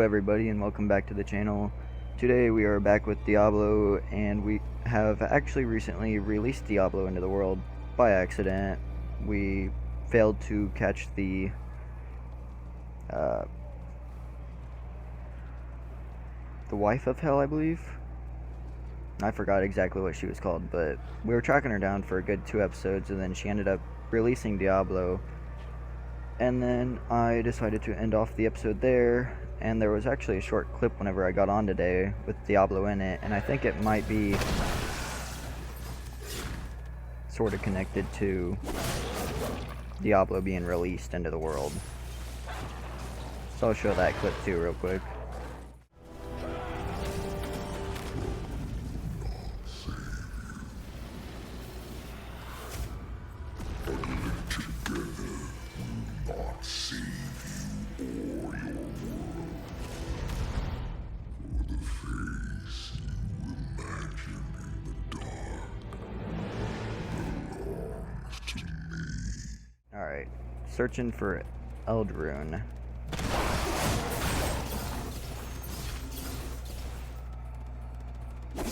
everybody, and welcome back to the channel. Today we are back with Diablo, and we have actually recently released Diablo into the world by accident. We failed to catch the wife of hell, I believe. I forgot exactly what she was called, but we were tracking her down for a good 2 episodes, and then she ended up releasing Diablo. And then I decided to end off the episode there, and there was actually a short clip whenever I got on today with Diablo in it, and I think it might be sort of connected to Diablo being released into the world. So I'll show that clip too real quick. Alright, searching for EL'DRUiN. You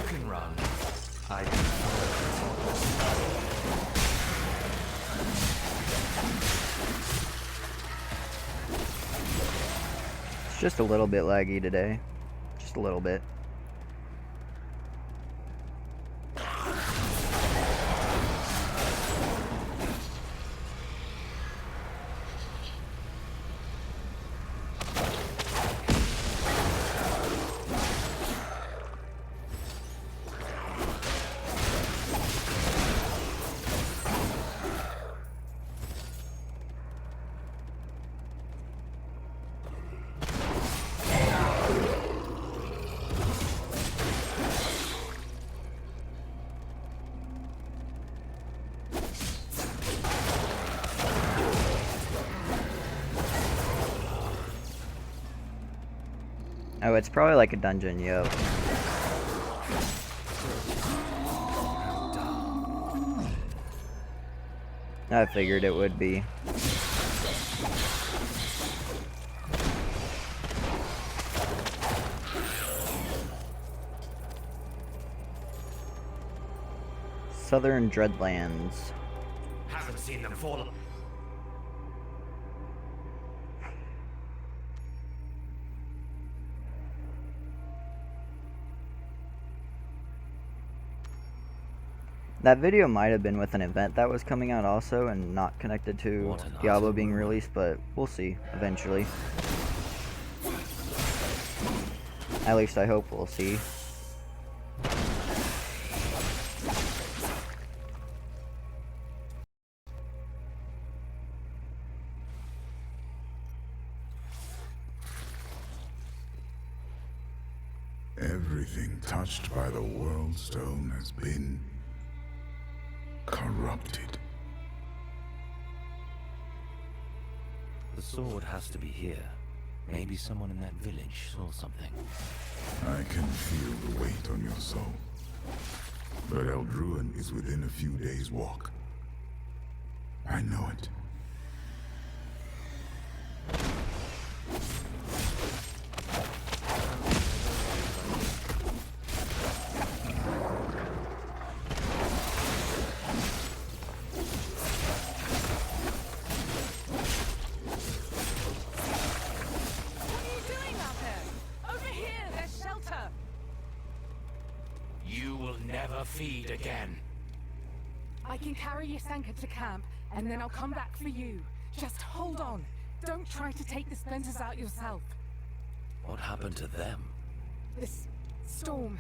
can run. I can It's just a little bit laggy today. Just a little bit. Oh, it's probably like a dungeon, yo. I figured it would be. Southern Dreadlands. haven't seen them fall. That video might have been with an event that was coming out also and not connected to Diablo being released, but we'll see eventually. At least I hope we'll see. Everything touched by the World Stone has been corrupted. The sword has to be here. Maybe someone in that village saw something. I can feel the weight on your soul. But EL'DRUiN is within a few days' walk. I know it. You will never feed again. I can carry your Sanka to camp, and then I'll come back for you. Just hold on. Don't try to take the splinters out yourself. What happened to them? This storm.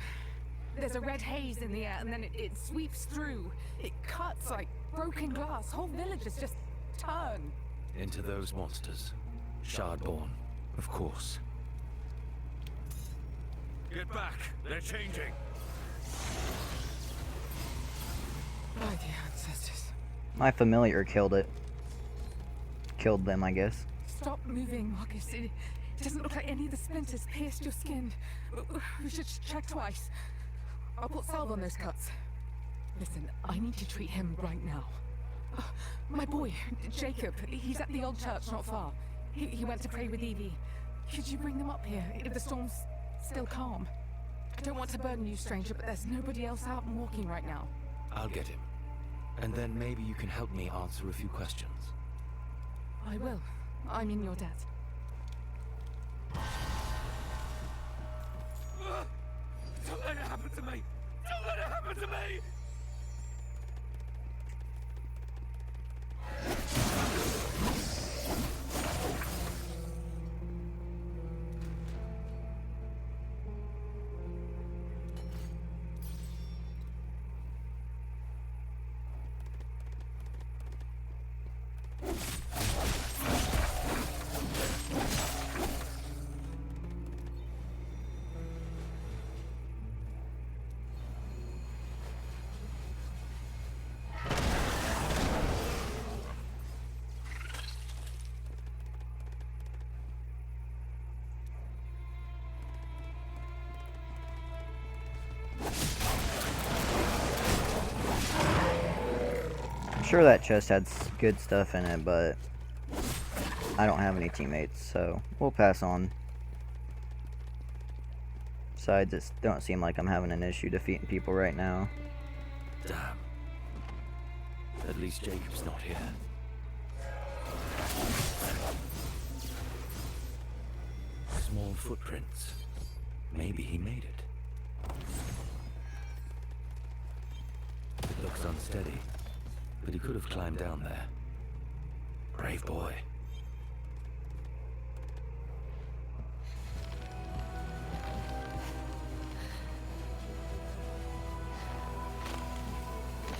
There's a red haze in the air, and then it sweeps through. It cuts like broken glass. Whole villages just turn. Into those monsters. Shardborn, of course. Get back! They're changing! By the ancestors. My familiar killed it. Killed them, I guess. Stop moving, Marcus. It doesn't look like any of the splinters pierced your skin. We should check twice. I'll put salve on those cuts. Listen, I need to treat him right now. My boy, Jacob, he's at the old church not far. He went to pray with Evie. Could you bring them up here if the storm's still calm? I don't want to burden you, stranger, but there's nobody else out and walking right now. I'll get him. And then maybe you can help me answer a few questions. I will. I'm in your debt. Don't let it happen to me! Don't let it happen to me! I'm sure that chest had good stuff in it, but I don't have any teammates, so we'll pass on. Besides, it don't seem like I'm having an issue defeating people right now. Damn. At least Jacob's not here. Small footprints. Maybe he made it. It looks unsteady, but he could have climbed down there. Brave boy.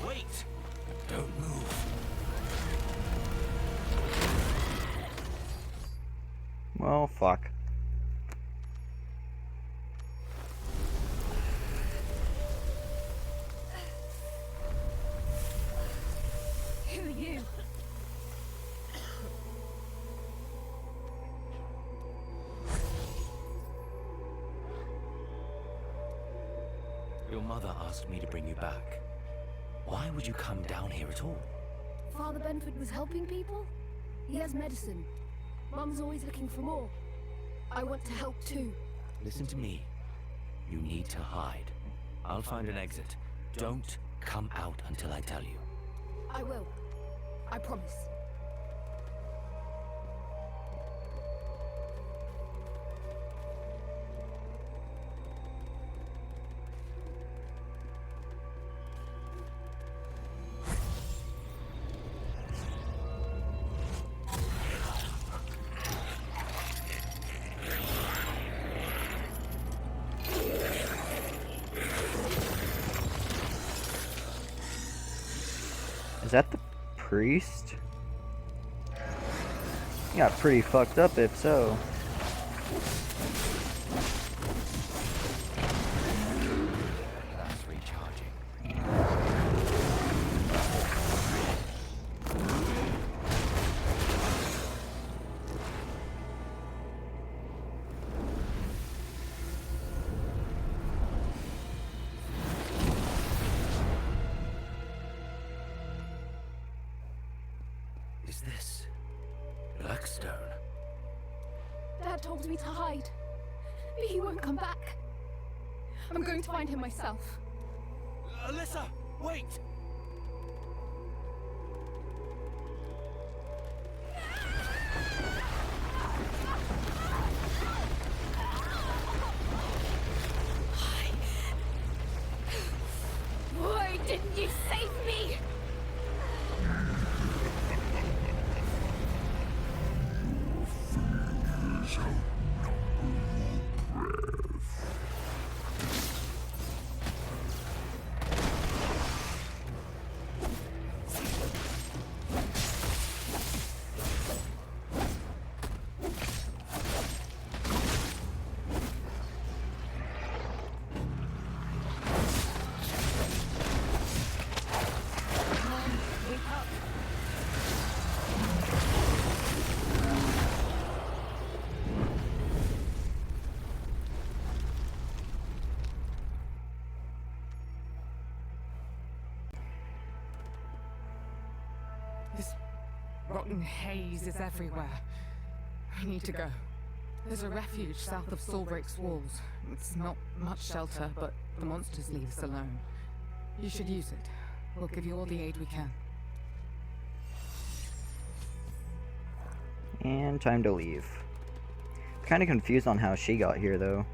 Wait! Don't move. Well, fuck. Who are you? Your mother asked me to bring you back. Why would you come down here at all? Father Benford was helping people? He has medicine. Mum's always looking for more. I want to help too. Listen to me. You need to hide. I'll find an exit. Don't come out until I tell you. I will. I promise. Is that the priest? He got pretty fucked up if so. That's recharging. Is this Blackstone? Dad told me to hide. But he won't come back. I'm going to find him myself. Alyssa, wait! Why didn't you save me? rotten haze is everywhere. We need to go. There's a refuge south of Stallbreak's walls. It's not much shelter, but the monsters leave us alone. You should use it. We'll give you all the aid we can. And time to leave. Kind of confused on how she got here, though.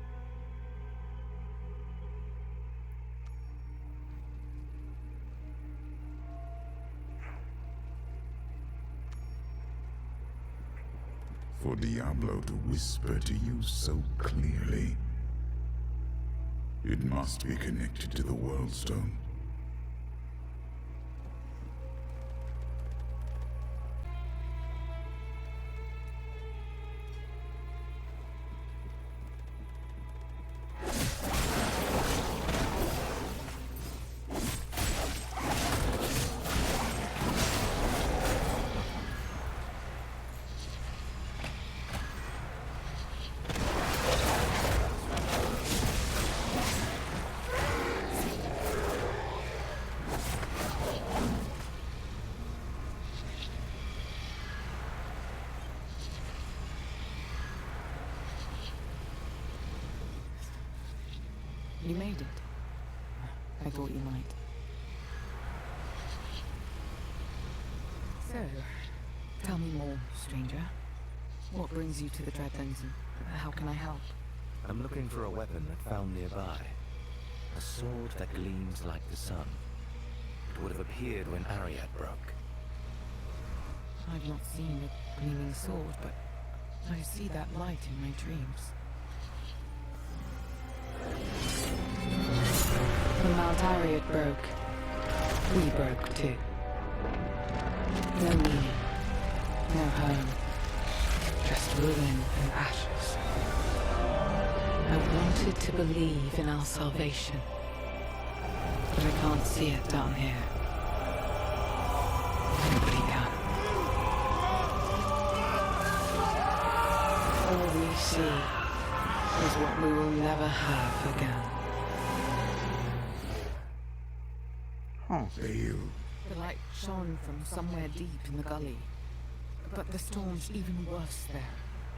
For Diablo to whisper to you so clearly, it must be connected to the World Stone. You made it. I thought you might. So, tell me more, stranger. What brings you to the Dreadlands and how can I help? I'm looking for a weapon that found nearby. A sword that gleams like the sun. It would have appeared when Ariad broke. I've not seen a gleaming sword, but I see that light in my dreams. When Mount Ariad broke, we broke too. No meaning, no home, just ruin and ashes. I wanted to believe in our salvation, but I can't see it down here. Nobody can. All we see is what we will never have again. Huh. Bale. The light shone from somewhere deep in the gully. But the storm's even worse there.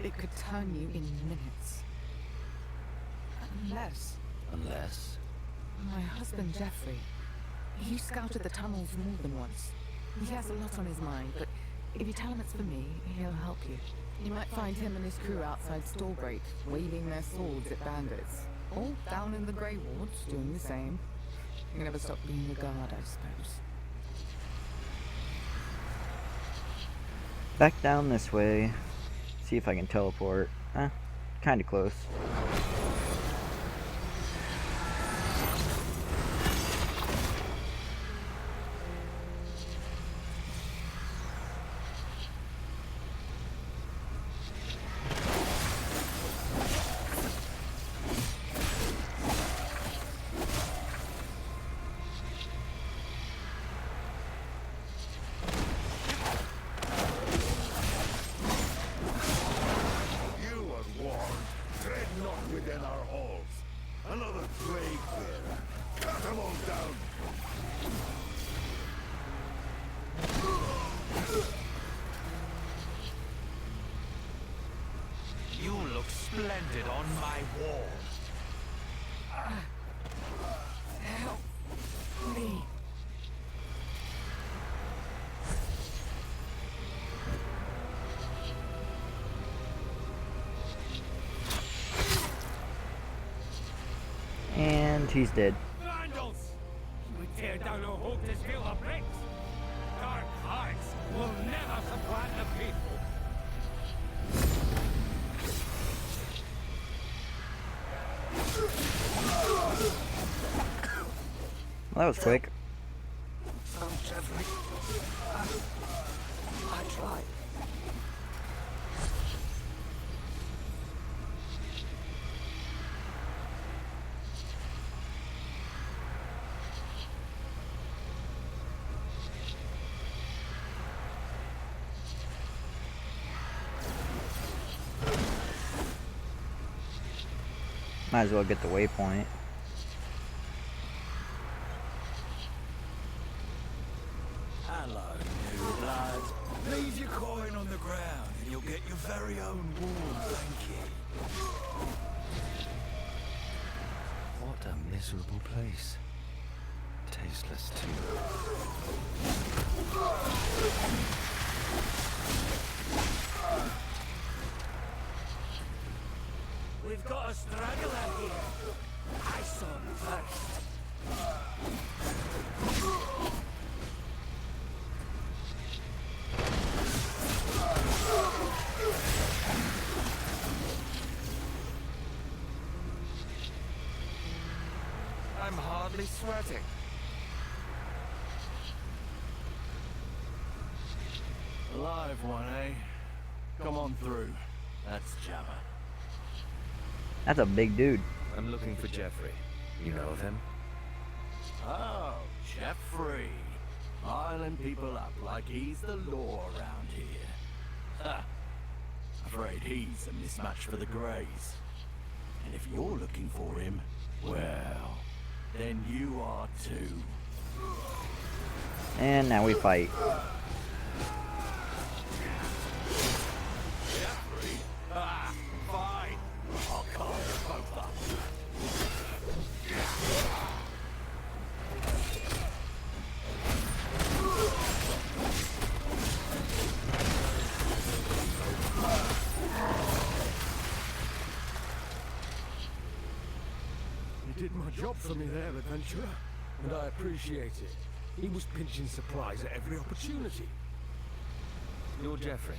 It could turn you in minutes. Unless... My husband, Jeffrey, he scouted the tunnels more than once. He has a lot on his mind, but if you tell him it's for me, he'll help you. You might find him and his crew outside Stallbreak, waving their swords at bandits. Or down in the Grey Wards, doing the same. You never stop being a guard, I suppose. Back down this way. See if I can teleport. Kinda close. You look splendid on my wall. Help me. And he's dead. Vandals! You would tear down our hope to steal our bricks. Dark hearts will never supplant the faithful. Well, that was quick. Jeffrey. I tried. Might as well get the waypoint. Hello, new blood. Leave your What a miserable place. Tasteless too. We've got a straggler here. I saw him first. I'm hardly sweating. Live one, eh? Come on through. That's Jabba. That's a big dude. I'm looking for Jeffrey. You know of him? Oh, Jeffrey. Riling people up like he's the law around here. Ha! Afraid he's a mismatch for the Greys. And if you're looking for him, well, then you are too. And now we fight. Jeffrey? Ah, fine. I'll call you both up. You did my job for me there, adventurer, and I appreciate it. He was pinching supplies at every opportunity. You're Jeffrey.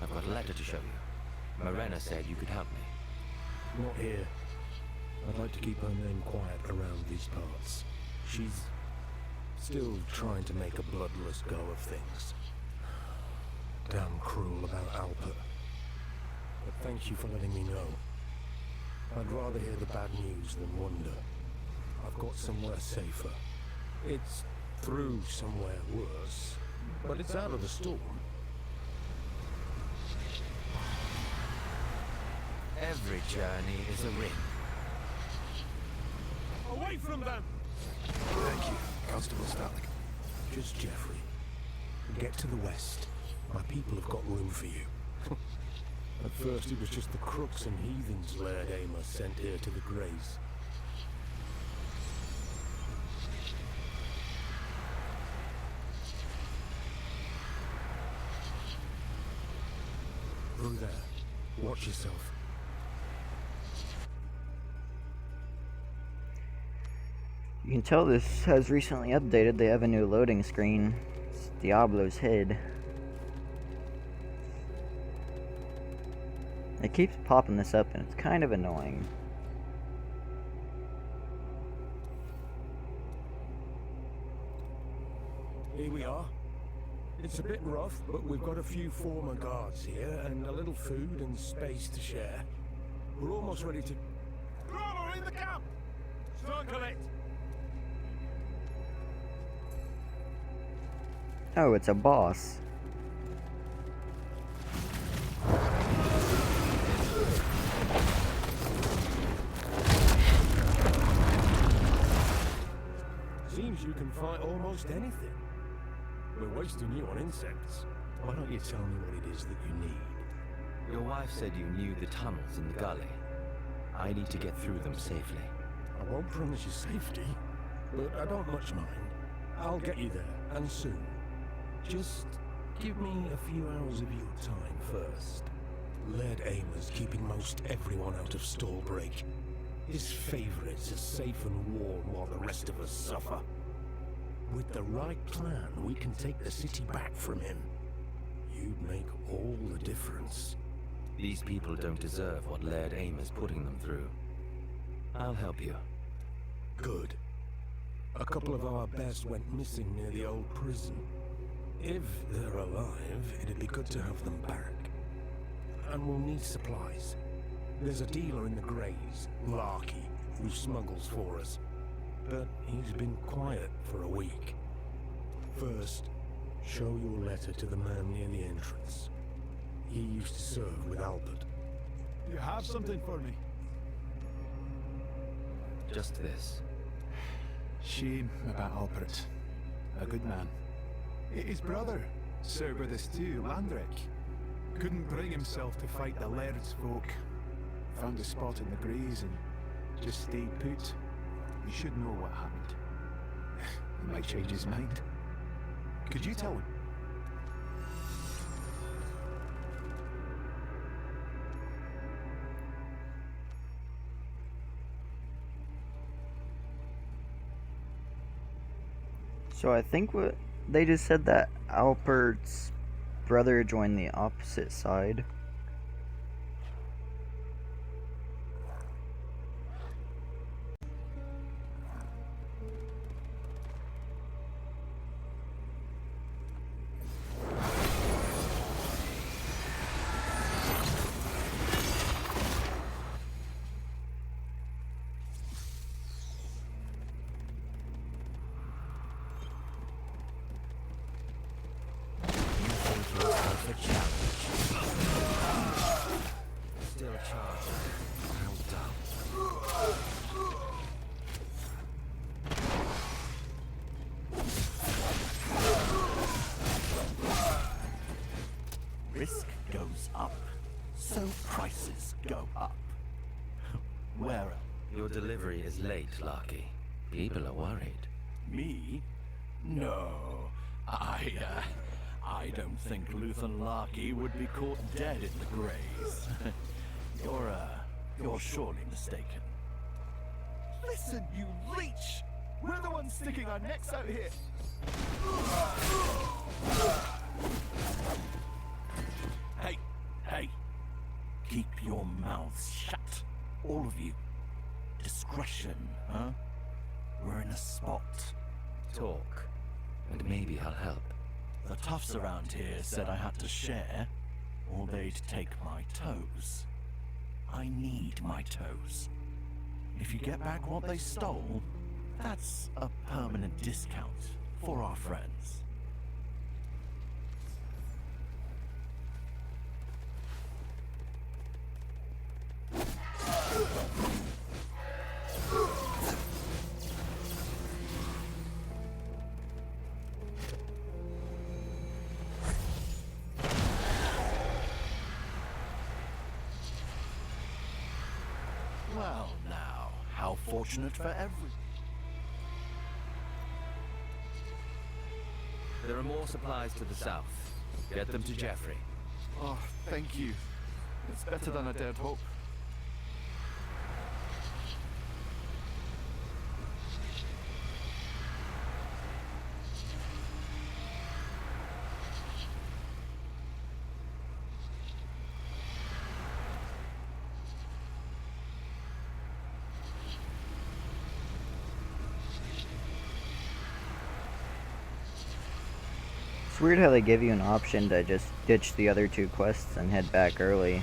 I've got a letter to show you. Morena said you could help me. Not here. I'd like to keep her name quiet around these parts. She's still trying to make a bloodless go of things. Damn cruel about Albert. But thank you for letting me know. I'd rather hear the bad news than wonder. I've got somewhere safer. It's through somewhere worse, but it's out of the storm. Every journey is a ring. Away from them! Thank you, Constable Stark. Just Jeffrey. Get to the west. My people have got room for you. At first it was just the crooks and heathens Laird Amos sent here to the Greys. Through there. Watch yourself. You can tell this has recently updated. They have a new loading screen. It's Diablo's head. It keeps popping this up and it's kind of annoying. Here we are. It's a bit rough, but we've got a few former guards here and a little food and space to share. We're almost ready to... Bravo in the camp! Circle it! Oh, it's a boss. Seems you can fight almost anything. We're wasting you on insects. Why don't you tell me what it is that you need? Your wife said you knew the tunnels in the gully. I need to get through them safely. I won't promise you safety, but I don't much mind. I'll get you there, and soon. Just give me a few hours of your time first. Laird Amos keeping most everyone out of Stallbreak. His favorites are safe and warm while the rest of us suffer. With the right plan, we can take the city back from him. You'd make all the difference. These people don't deserve what Laird Amos is putting them through. I'll help you. Good. A couple of our best went missing near the old prison. If they're alive, it'd be good to have them back. And we'll need supplies. There's a dealer in the Greys, Larky, who smuggles for us. But he's been quiet for a week. First, show your letter to the man near the entrance. He used to serve with Albert. You have something for me? Just this. Shame about Albert. A good man. His brother, Sir Brother Stu Landrick. Couldn't bring himself to fight the Laird's folk. Found a spot in the Greys and just stayed put. You should know what happened. He might change his mind. Could you tell him? So I think what they just said that Alpert's brother joined the opposite side. Still charged. How dull. Risk goes up, so prices go up. Where Your delivery is late, Larky. People are worried. me? No, I don't think Luthen Larky would be caught dead in the Greys. You're surely mistaken. Listen, you leech! We're the ones sticking our necks out here. Hey! Keep your mouths shut, all of you. Discretion, huh? We're in a spot. Talk, and maybe I'll help. The toughs around here said I had to share, or they'd take my toes. I need my toes. If you get back what they stole, that's a permanent discount for our friends. Well, now, how fortunate for every... There are more supplies to the south. Get them to Jeffrey. Oh, thank you. It's better than I dared hope. It's weird how they give you an option to just ditch the other two quests and head back early.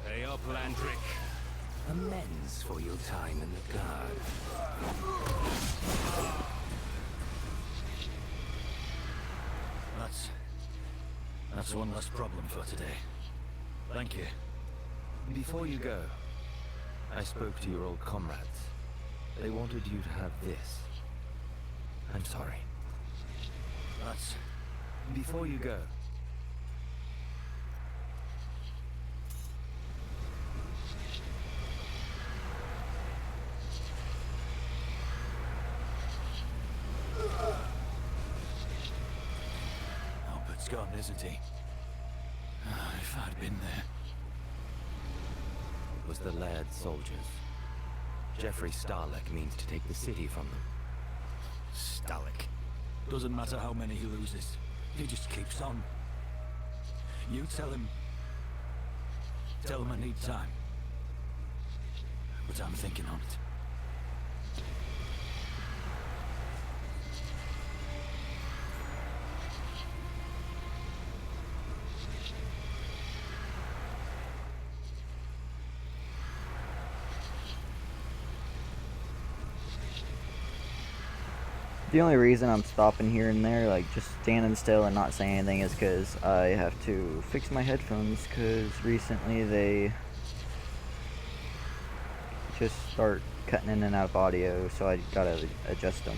Stay up, Landrick. Amends for your time in the guard. That's one less problem for today. Thank you. Before you go, I spoke to your old comrades. They wanted you to have this. I'm sorry. Before you go, Albert's gone, isn't he? If I'd been there. it was the Laird's soldiers. Jeffrey Starlick means to take the city from them. Stalic. Doesn't matter how many he loses. He just keeps on. You tell him... Tell him I need time. But I'm thinking on it. The only reason I'm stopping here and there, like just standing still and not saying anything, is because I have to fix my headphones, because recently they just start cutting in and out of audio, so I gotta adjust them.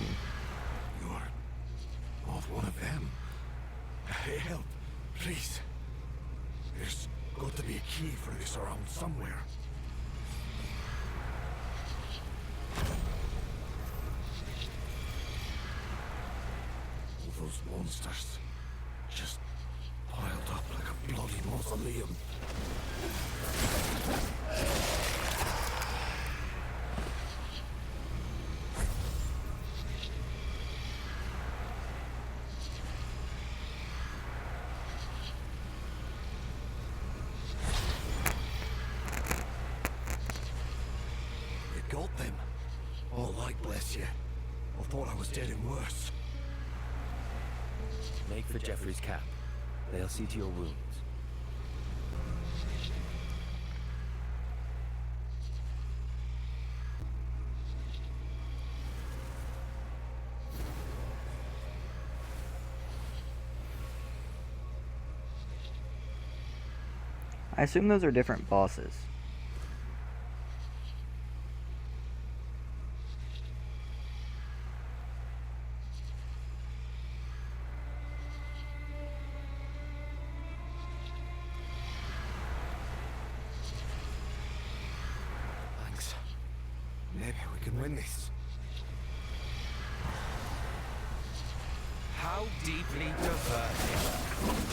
You're not one of them. Help, please. There's got to be a key for this around somewhere. All those monsters just piled up like a bloody mausoleum. Got them. All right, bless you. I thought I was dead and worse. Make for Jeffrey's camp. They'll see to your wounds. I assume those are different bosses. Maybe we can win this. How deeply diverted.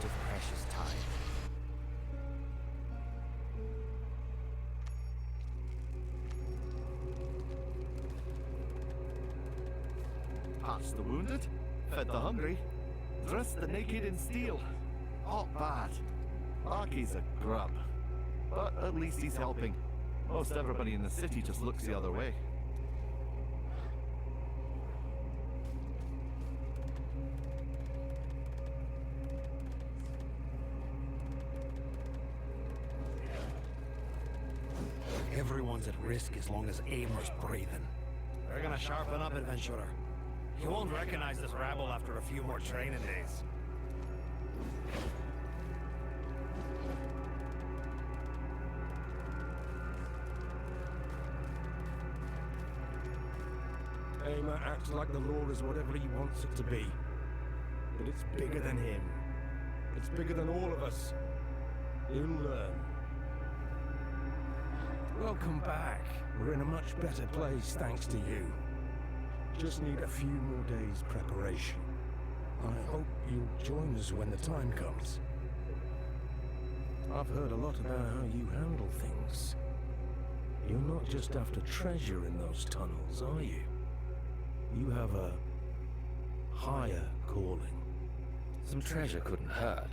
Of precious time. Patched the wounded, fed the hungry, dressed the naked in steel. Not bad. Arky's a grub. But at least he's helping. Most everybody in the city just looks the other way. Everyone's at risk as long as Amor's breathing. We're gonna sharpen up, adventurer. You won't recognize this rabble after a few more training days. Amor acts like the law is whatever he wants it to be. But it's bigger than him. It's bigger than all of us. He'll learn. Welcome back. We're in a much better place thanks to you. Just need a few more days' preparation. I hope you'll join us when the time comes. I've heard a lot about how you handle things. You're not just after treasure in those tunnels, are you? You have a higher calling. Some treasure couldn't hurt.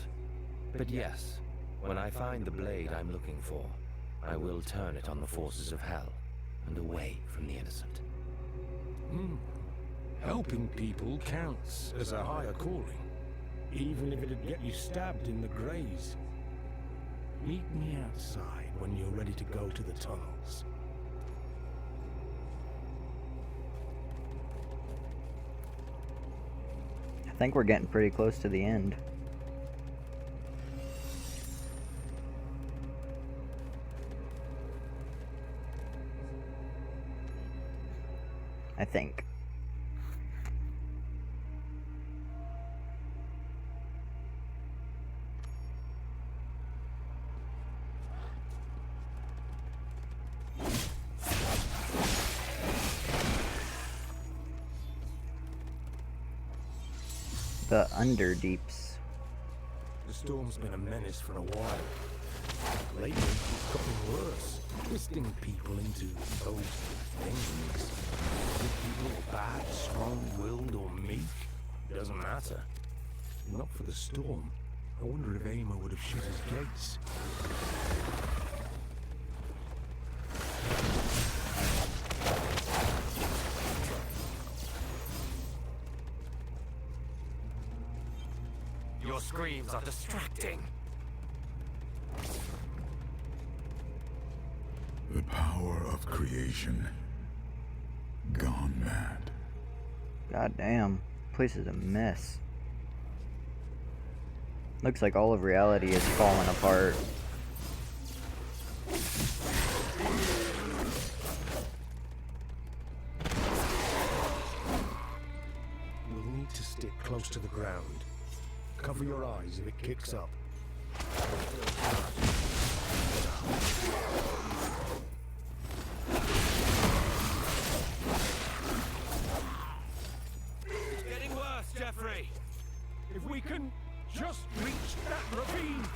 But yes, when I find the blade I'm looking for, I will turn it on the forces of hell and away from the innocent. Helping people counts as a higher calling, even if it'd get you stabbed in the graze. Meet me outside when you're ready to go to the tunnels. I think we're getting pretty close to the end. I think. The Underdeeps. The storm's been a menace for a while. Lately, it's gotten worse, twisting people into those things. If people are bad, strong-willed, or meek, it doesn't matter. Not for the storm. I wonder if Aimer would have shut his gates. Your screams are distracting. The power of creation. Gone mad. God damn. Place is a mess. Looks like all of reality is falling apart. We'll need to stick close to the ground. Cover your eyes if it kicks up. It's getting worse, Jeffrey. If we can just reach that ravine.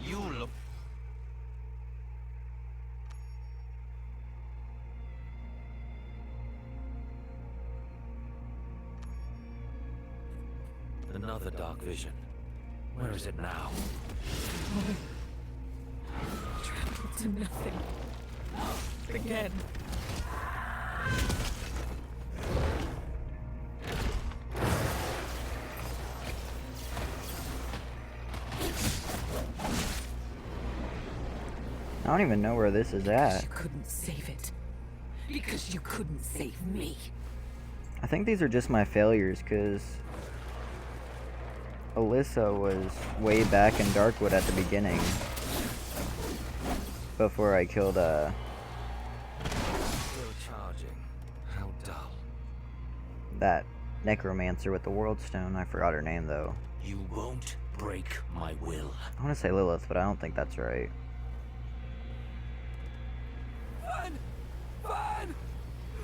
You look. Another dark vision. Where is it now? Trampled to nothing. Again. I don't even know where this is at. You couldn't save it. Because you couldn't save me. I think these are just my failures, because Alyssa was way back in Darkwood at the beginning. Before I killed, Still charging. How dull. that necromancer with the World Stone. I forgot her name, though. You won't break my will. I want to say Lilith, but I don't think that's right. Fun! Fun!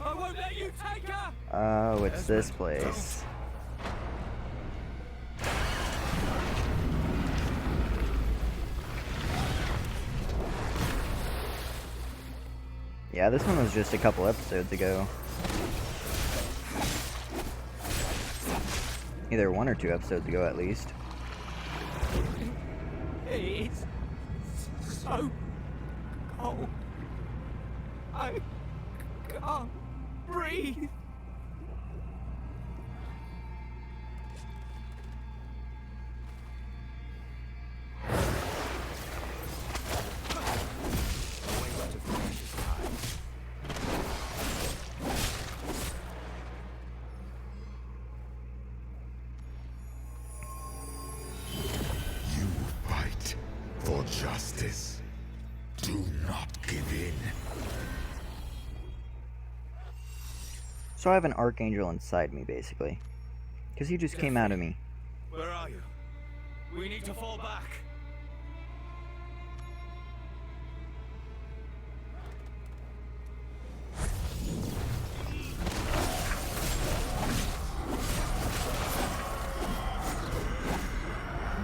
I won't let you take her! Oh, it's this place. Yeah, this one was just a couple episodes ago. Either 1 or 2 episodes ago, at least. It's so cold. I can't breathe. You fight for justice. Do not give in. So I have an archangel inside me, basically. Because he just came out of me. Where are you? We need to fall back.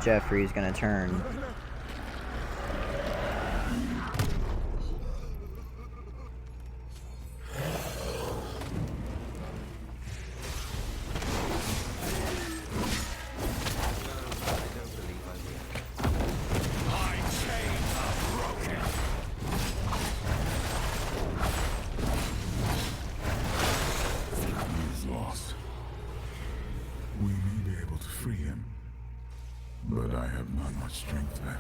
Jeffrey's gonna turn. He's lost. We may be able to free him, but I have not much strength left.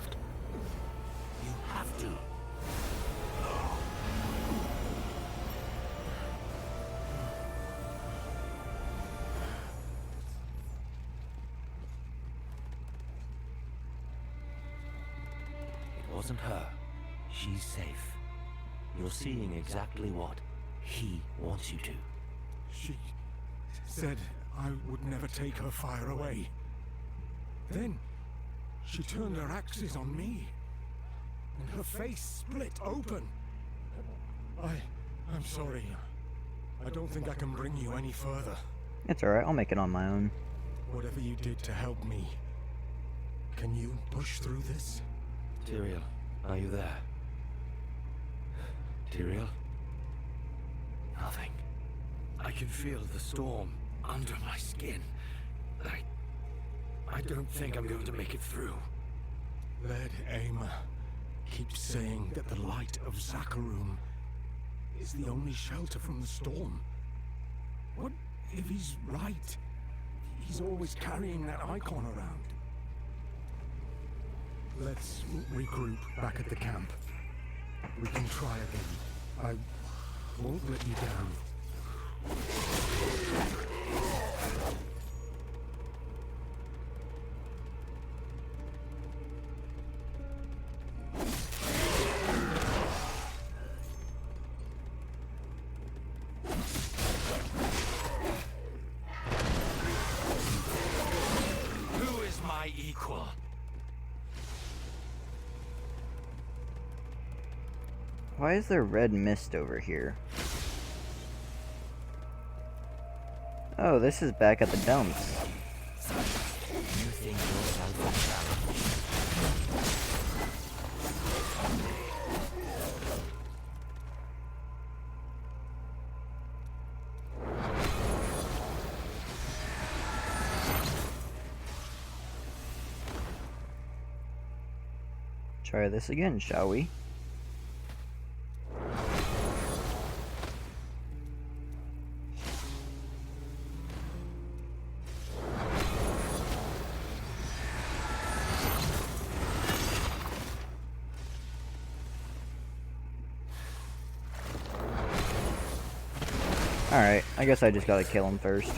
wasn't her. She's safe. You're seeing exactly what he wants you to. She said I would never take her fire away. Then she turned her axes on me, and her face split open. I'm sorry. I don't think I can bring you any further. It's alright, I'll make it on my own. Whatever you did to help me, can you push through this? Tyrael, are you there? Tyrael? Nothing. I can feel the storm under my skin. I don't think I'm going to make it through. Led Aimer keeps saying that the light of Zakharum is the only shelter from the storm. What if he's right? He's always carrying that icon around. Let's regroup back at the camp. We can try again. I won't let you down. Who is my equal? Why is there red mist over here? Oh, this is back at the dumps. You think yourself a challenge? Try this again, shall we? Alright, I guess I just gotta kill him first.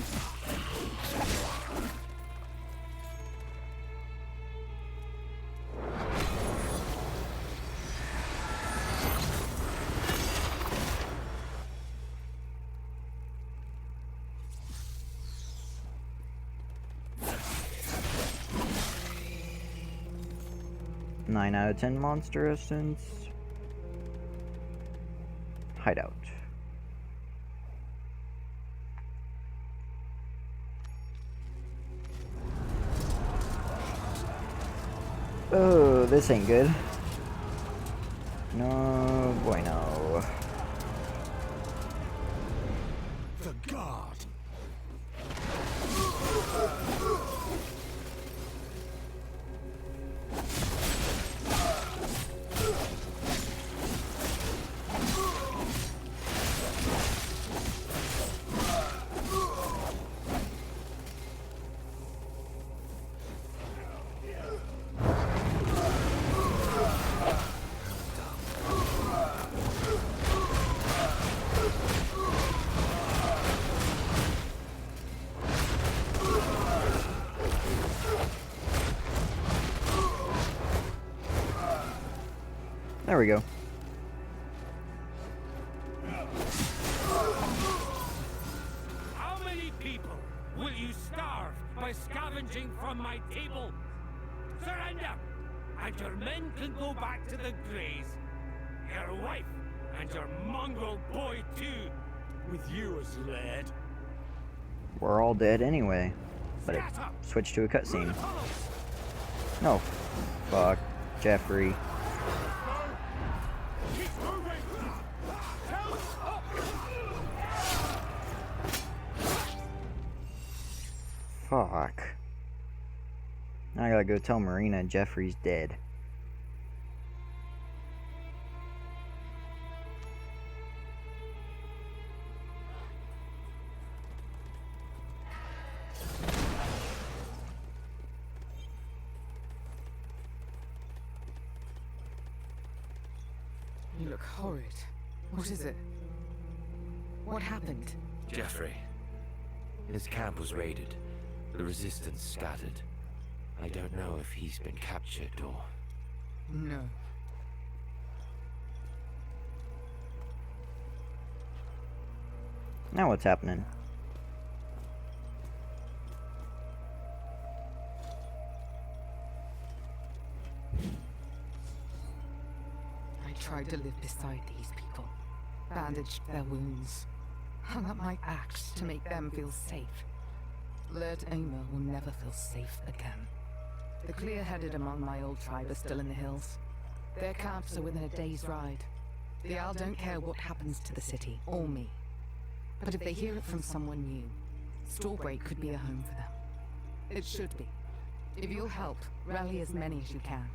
Nine out of 10 monster essence. Hideout. Oh, this ain't good. No bueno. The guard. There we go. How many people will you starve by scavenging from my table? Surrender, and your men can go back to the Greys. Your wife and your mongrel boy too, with you as lead. We're all dead anyway. But it switched to a cutscene. No. Fuck. Jeffrey. Fuck. Now I gotta go tell Marina Jeffrey's dead. You look horrid. What is it? What happened? Jeffrey. His camp was raided. The resistance scattered. I don't know if he's been captured or... No. Now what's happening? I tried to live beside these people, bandaged their wounds, hung up my axe to make them feel safe. EL'DRuiN will never feel safe again. The clear-headed among my old tribe are still in the hills. Their camps are within a day's ride. The Owl don't care what happens to the city, or me. But if they hear it from someone new, Stallbreak could be a home for them. It should be. If you'll help, rally as many as you can.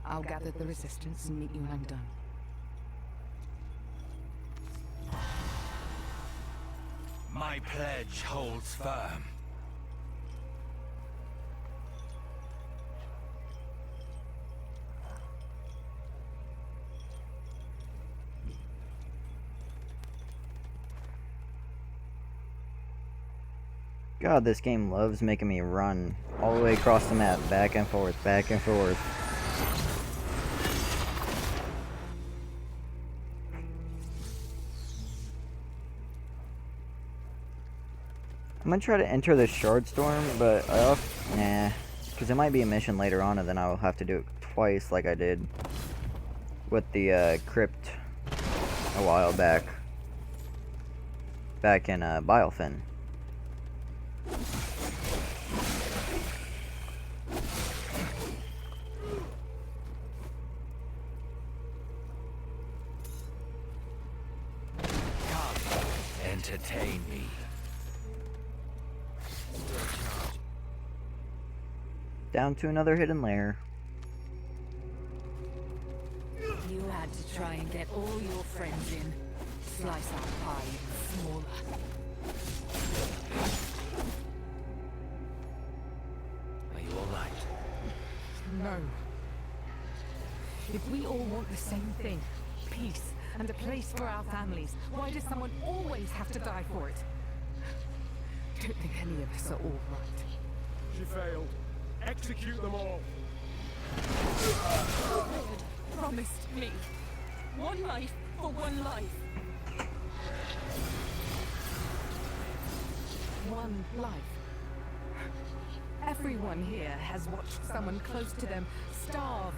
I'll gather the resistance and meet you when I'm done. My pledge holds firm. God, this game loves making me run all the way across the map, back and forth, back and forth. I'm gonna try to enter the Shard Storm, but nah, because it might be a mission later on, and then I will have to do it twice, like I did with the crypt a while back in Bilefin. Come, entertain me. Down to another hidden lair. You had to try and get all your friends in. Slice our pie even smaller. Are you all right? No. If we all want the same thing, peace and a place for our families, why does someone always have to die for it? Don't think any of us are all right. She failed. Execute them all. God promised me one life for one life. One life. Everyone here has watched someone close to them starve,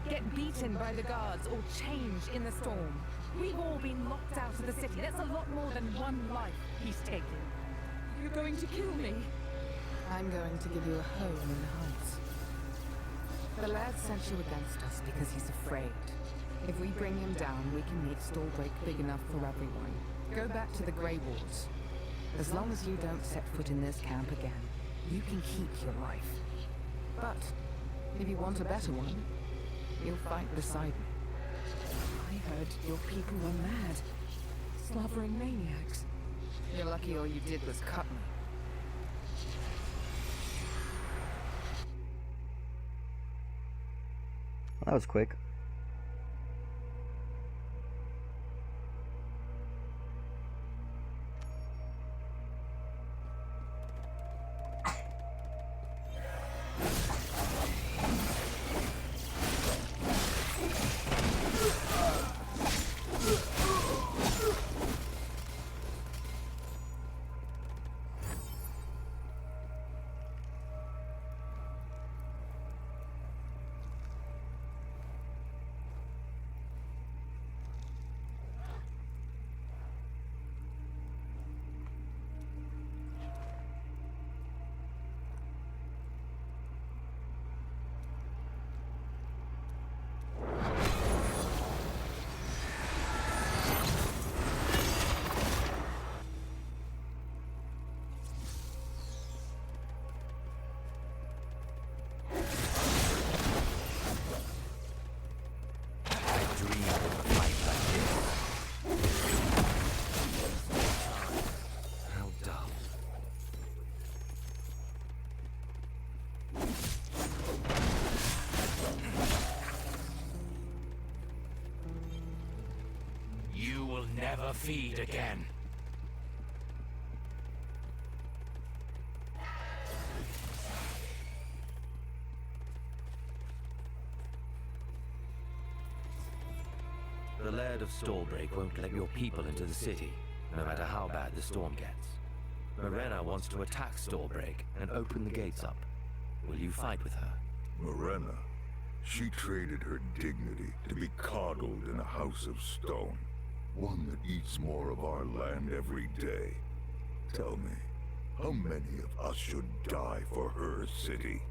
get beaten by the guards, or change in the storm. We've all been locked out of the city. That's a lot more than one life he's taken. You're going to kill me? I'm going to give you a home in the Heights. The lad sent you against us because he's afraid. If we bring him down, we can make Stallbreak big enough for everyone. Go back to the Grey Wards. As long as you don't set foot in this camp again, you can keep your life. But if you want a better one, you'll fight beside me. I heard your people were mad. Slavering maniacs. You're lucky all you did was cut me. That was quick. Never feed again. The Laird of Stallbreak won't let your people into the city. no matter how bad the storm gets. Morena wants to attack Stallbreak and open the gates up. Will you fight with her? Morena, she traded her dignity to be coddled in a house of stone. One that eats more of our land every day. Tell me, how many of us should die for her city?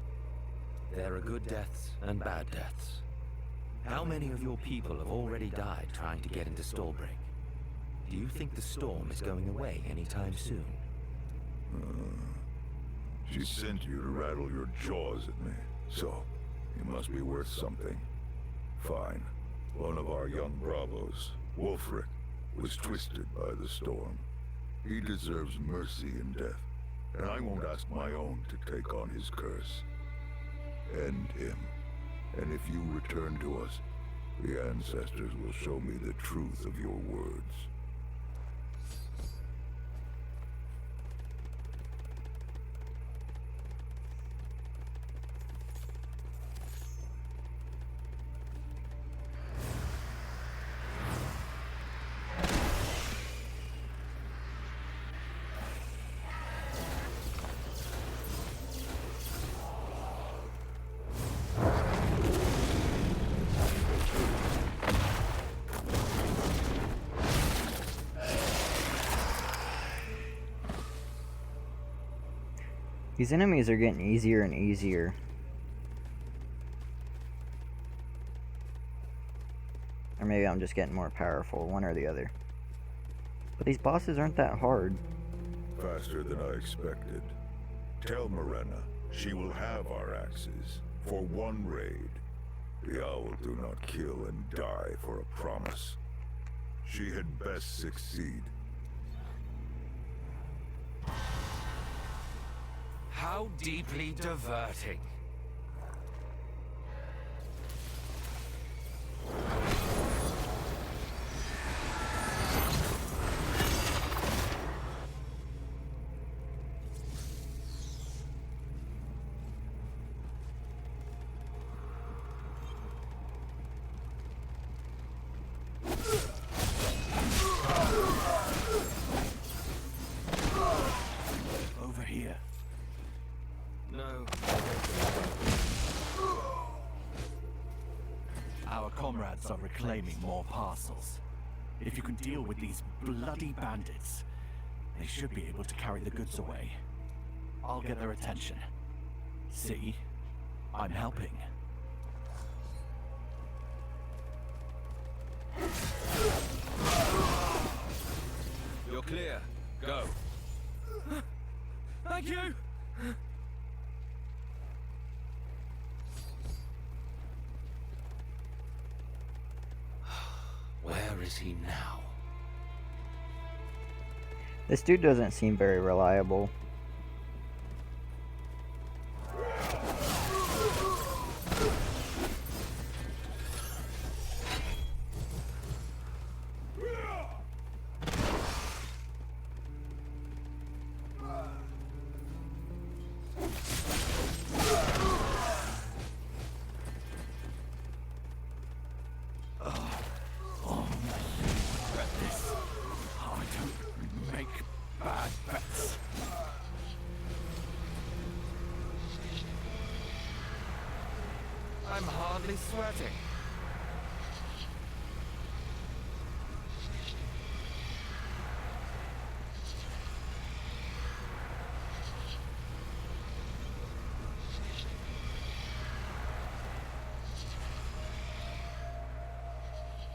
There are good deaths and bad deaths. How many of your people have already died trying to get into Stallbreak? Do you think the storm is going away anytime soon? She sent you to rattle your jaws at me, so you must be worth something. Fine. One of our young bravos, Wolfric, was twisted by the storm. He deserves mercy and death, and I won't ask my own to take on his curse. End him. And if you return to us, the ancestors will show me the truth of your words. These enemies are getting easier and easier. Or maybe I'm just getting more powerful, one or the other. But these bosses aren't that hard. Faster than I expected. Tell Morena she will have our axes for one raid. The owl do not kill and die for a promise. She had best succeed. How deeply diverting. Over here. No. Our comrades are reclaiming more parcels. If you can deal with these bloody bandits, they should be able to carry the goods away. I'll get their attention. See? I'm helping. You're clear. Go. Thank you! Where is he now? This dude doesn't seem very reliable. I'm hardly sweating.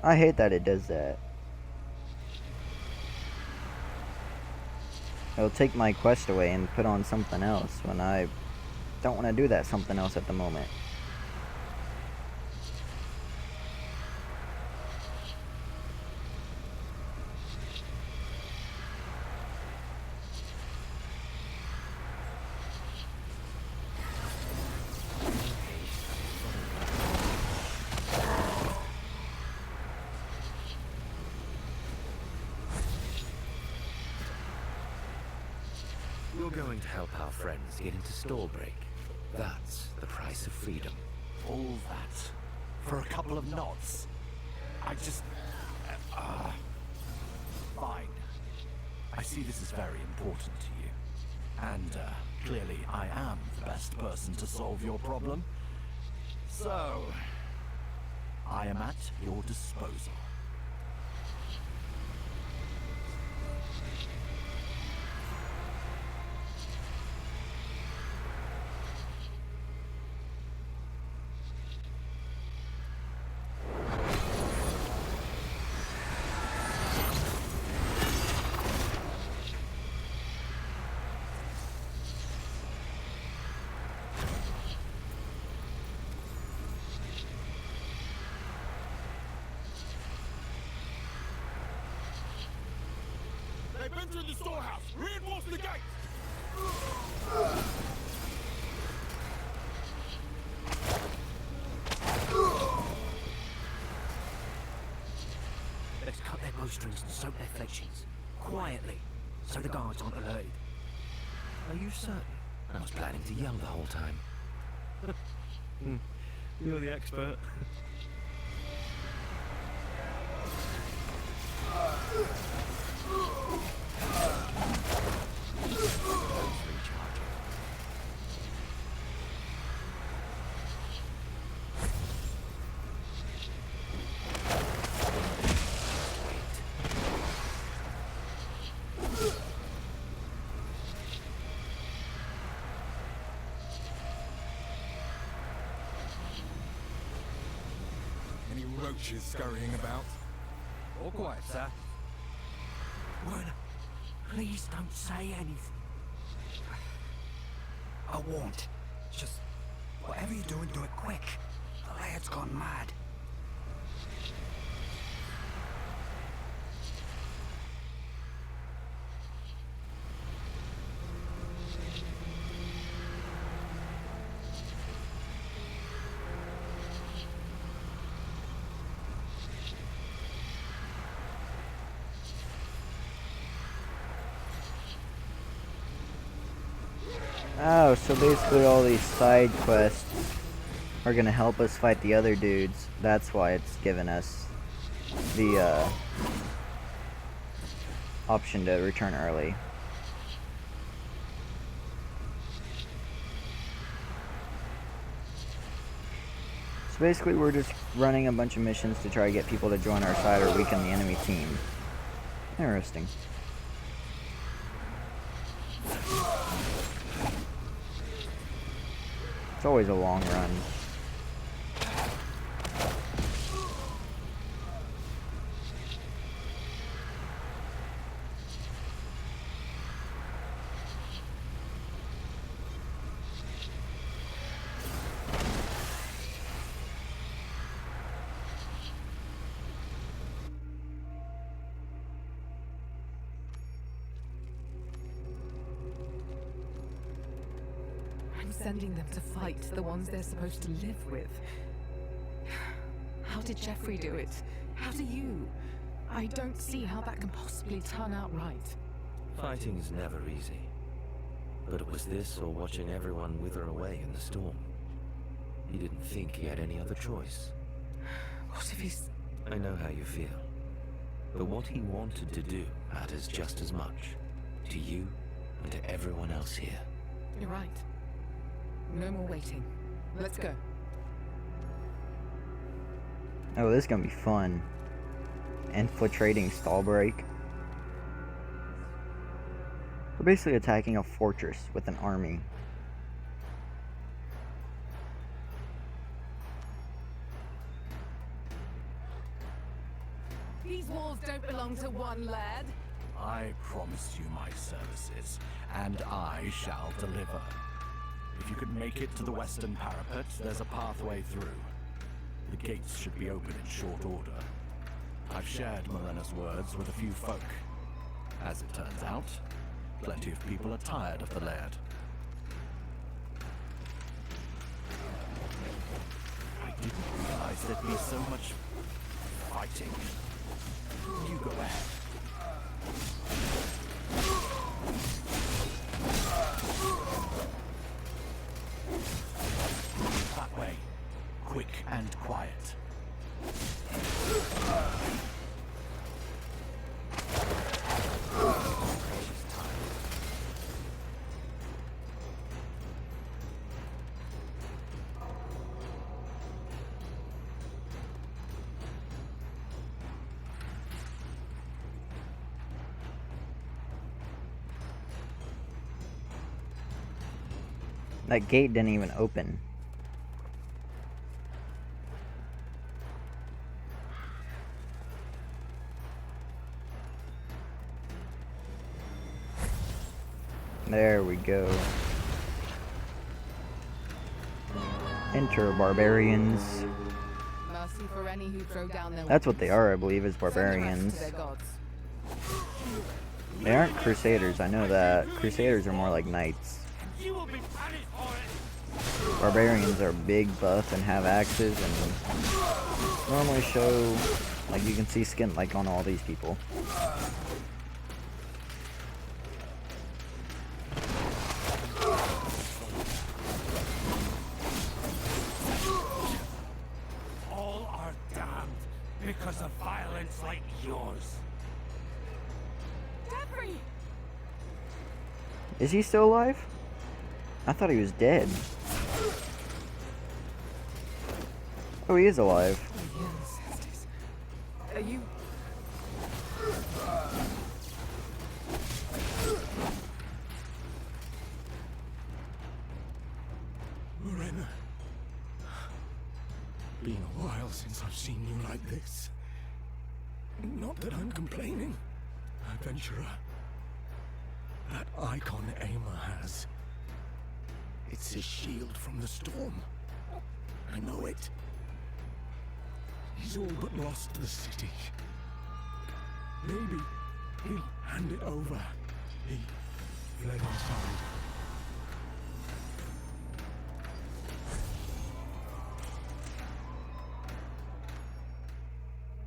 I hate that it does that. It'll take my quest away and put on something else when I don't want to do that something else at the moment. You're going to help our friends get into Stallbreak. That's the price of freedom. All that for a couple of knots. I just... Fine. I see this is very important to you. And, clearly I am the best person to solve your problem. So, I am at your disposal. They've entered the storehouse! Reinforce the gates! Let's cut their bowstrings and soak their fletchings. Quietly, so the guards aren't alerted. Are you certain? I was planning to yell the whole time. You're the expert. Any roaches scurrying about? All quiet, sir. Warren, please don't say anything. I won't. Just, whatever you're doing, do it quick. The lad's gone mad. Oh, so basically all these side quests are gonna help us fight the other dudes. That's why it's given us the option to return early. So basically we're just running a bunch of missions to try to get people to join our side or weaken the enemy team. Interesting. It's always a long run. I'm sending them to fight the ones they're supposed to live with. How did Jeffrey do it? How do you? I don't see how that can possibly turn out right. Fighting's never easy. But it was this or watching everyone wither away in the storm. He didn't think he had any other choice. What if he's... I know how you feel. But what he wanted to do matters just as much. To you and to everyone else here. You're right. No more waiting. Let's go. Oh, this is gonna be fun. Infiltrating Stallbreak. We're basically attacking a fortress with an army. These walls don't belong to one lad. I promised you my services, and I shall deliver. If you could make it to the western parapet, there's a pathway through. The gates should be open in short order. I've shared Morena's words with a few folk. As it turns out, plenty of people are tired of the laird. I didn't realize there'd be so much fighting. You go ahead. That way. Quick and quiet. That gate didn't even open. There we go. Enter barbarians. Mercy for any who throw down their That's what they weapons. are, I believe, is Send them back barbarians. to their gods. They aren't crusaders, I know that. Crusaders are more like knights. You will be punished for it. Barbarians are big, buff, and have axes, and normally show, like, you can see skin like on all these people. All are damned because of violence like yours. Jeffrey! Is he still alive? I thought he was dead. Oh, he is alive. Are you... Morena. Been a while since I've seen you like this. Not that I'm complaining, adventurer. That icon Ama has. It's his shield from the storm. I know it. He's all but lost the city. Maybe he'll hand it over. He fled inside.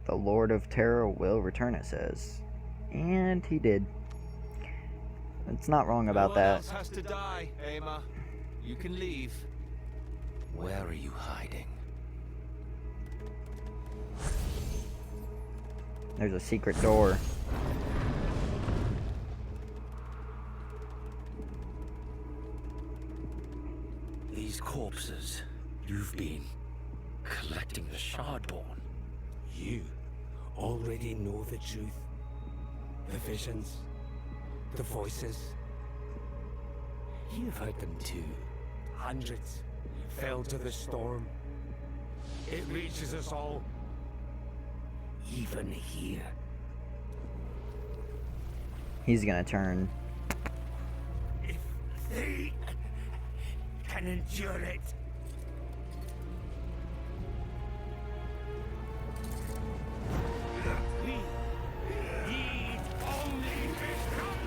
The Lord of Terror will return, it says. And he did. It's not wrong about No one that. else has to die, Ama. You can leave. Where are you hiding? There's a secret door. These corpses. You've been collecting the Shardborn. You already know the truth. The visions, the voices. You've heard them too. Hundreds fell to the storm. It reaches us all. Even here. He's gonna turn. If they can endure it. We need only become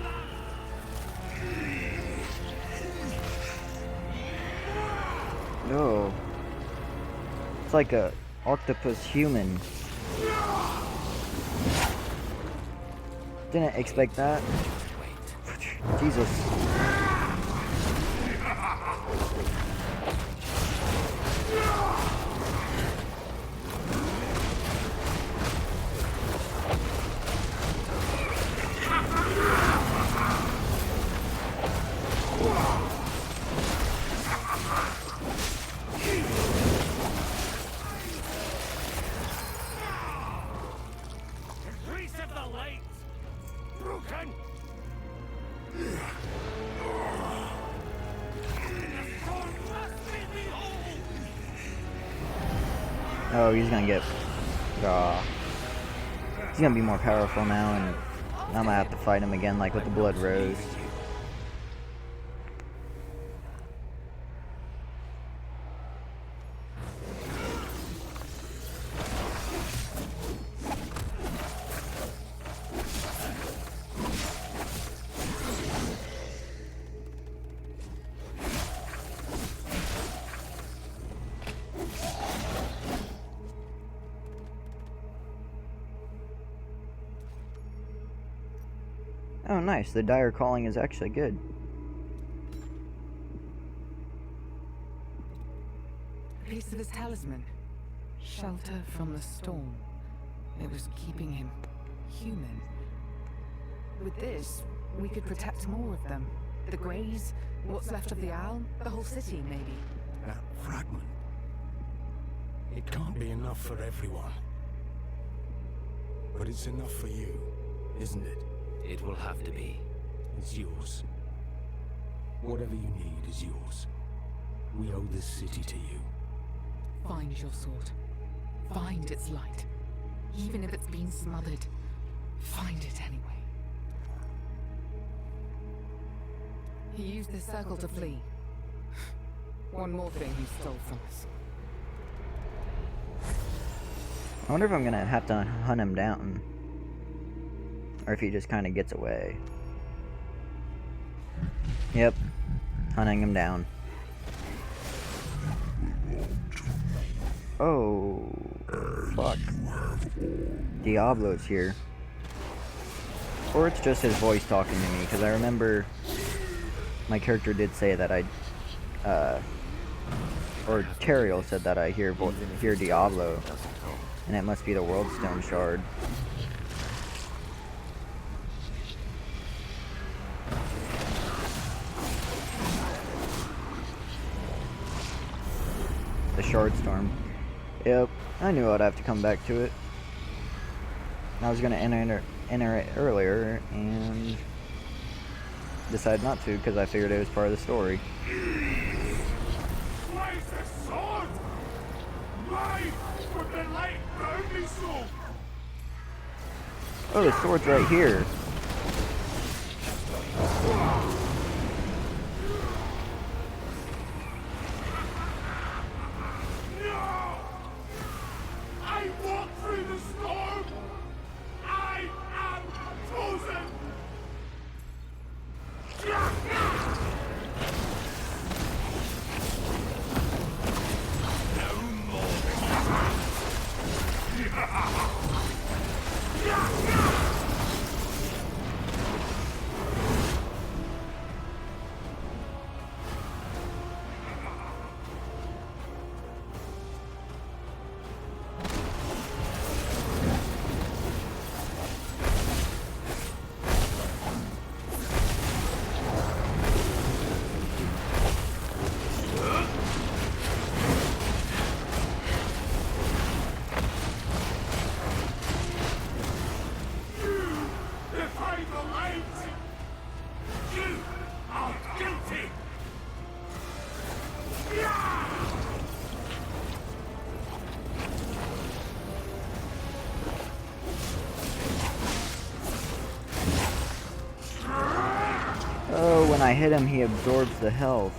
Oh. It's like a octopus human. Didn't expect that. Jesus. Grease of the light! Broken! Oh, he's gonna get. He's gonna be more powerful now, and I'm gonna have to fight him again, like with the Blood Rose. Oh, nice. The dire calling is actually good. A piece of his talisman. Shelter from the storm. It was keeping him human. With this, we could protect more of them. The Greys, what's left of the Owl, the whole city, maybe. That fragment. It can't be enough for everyone. But it's enough for you, isn't it? It will have to be. It's yours. Whatever you need is yours. We owe this city to you. Find your sword. Find its light. Even if it's been smothered, find it anyway. He used this circle to flee. One more thing he stole from us. I wonder if I'm gonna have to hunt him down. Or if he just kind of gets away. Yep. Hunting him down. Oh, fuck. DiABLO's here. Or it's just his voice talking to me, because I remember my character did say that or TYRAEL said that I hear DiABLO, and it must be the World Stone Shard. The Shard Storm. Yep, I knew I'd have to come back to it. I was gonna enter it earlier, and decided not to because I figured it was part of the story. Why is the sword? Why would the light burn me so? Oh, the sword's right here. No! I walk through the storm! I am chosen! Oh, when I hit him, he absorbs the health.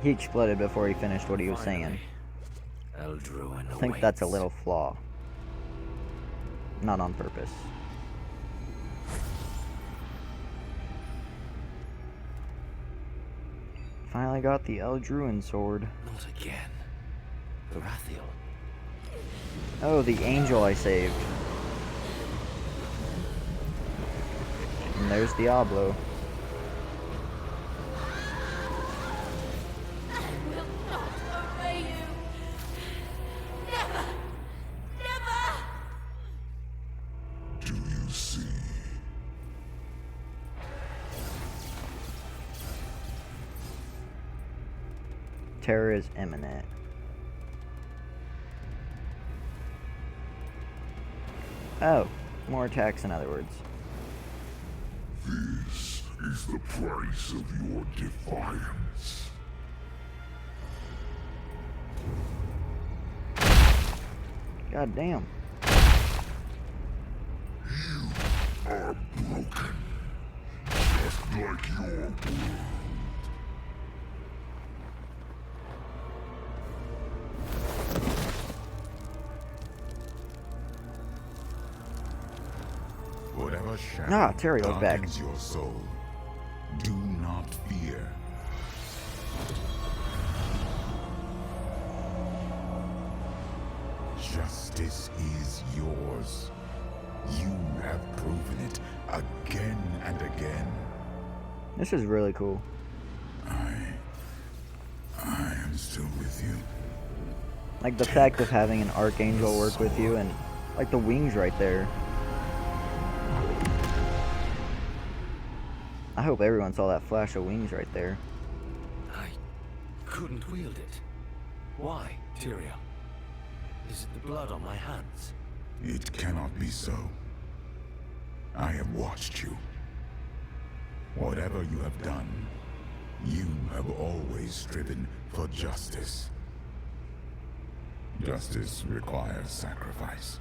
He exploded before he finished what he was saying. EL'DRUiN I think that's a little flaw. Not on purpose. Finally got the EL'DRUiN sword. Not again. Rathiel. Oh, the angel I saved. And there's DiABLO. Terror is imminent. Oh, more attacks in other words. This is the price of your defiance. God damn. You are broken. Just like your world. Whatever shadow TYRAEL'S back. darkens your soul, do not fear. Justice is yours. You have proven it again and again. This is really cool. I am still with you. Like the fact of having an archangel work with you, and like the wings right there. I hope everyone saw that flash of wings right there. I couldn't wield it. Why, Tyrael? Is it the blood on my hands? It cannot be so. I have watched you. Whatever you have done, you have always striven for justice. Justice requires sacrifice.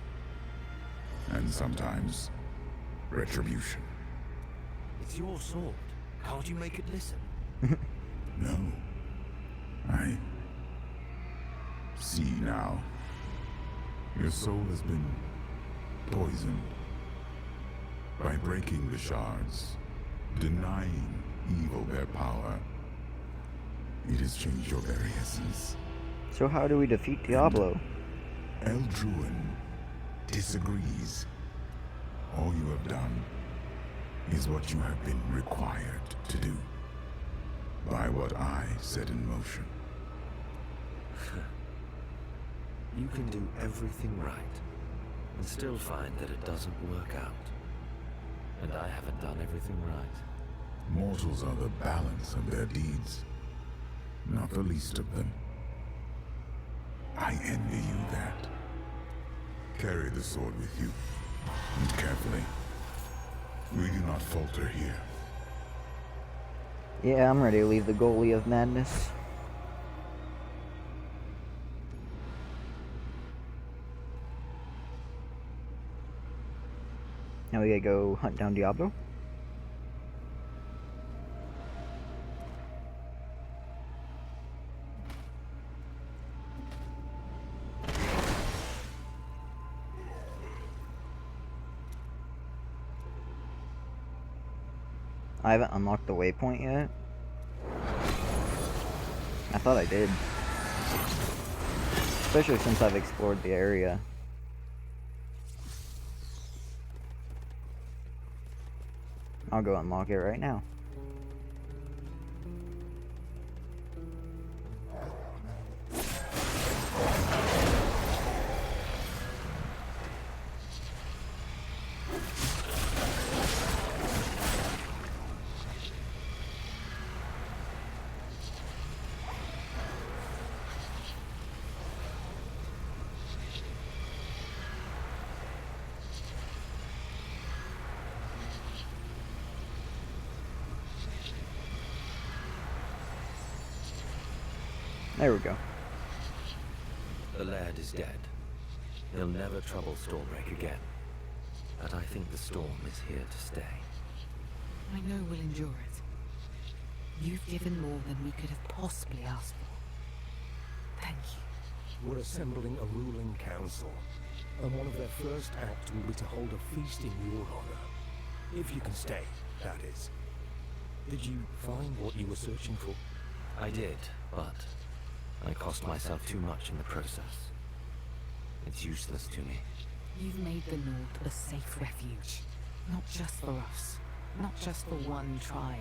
And sometimes, retribution. It's your sword. Can't you make it listen? No. I see now. Your soul has been poisoned. By breaking the shards, denying evil their power, it has changed your very essence. So how do we defeat DiABLO? EL'DRUiN disagrees. All you have done is what you have been required to do by what I set in motion. You can do everything right and still find that it doesn't work out. And I haven't done everything right. Mortals are the balance of their deeds, not the least of them. I envy you that. Carry the sword with you, and carefully. We do not falter here. Yeah, I'm ready to leave the goalie of madness. Now we gotta go hunt down DiABLO. I haven't unlocked the waypoint yet. I thought I did. Especially since I've explored the area. I'll go unlock it right now. There we go. The lad is dead. He'll never trouble Stormbreak again. But I think the storm is here to stay. I know we'll endure it. You've given more than we could have possibly asked for. Thank you. We're assembling a ruling council, and one of their first acts will be to hold a feast in your honor. If you can stay, that is. Did you find what you were searching for? I did, but I cost myself too much in the process. It's useless to me. You've made the North a safe refuge. Not just for us. Not just for one tribe.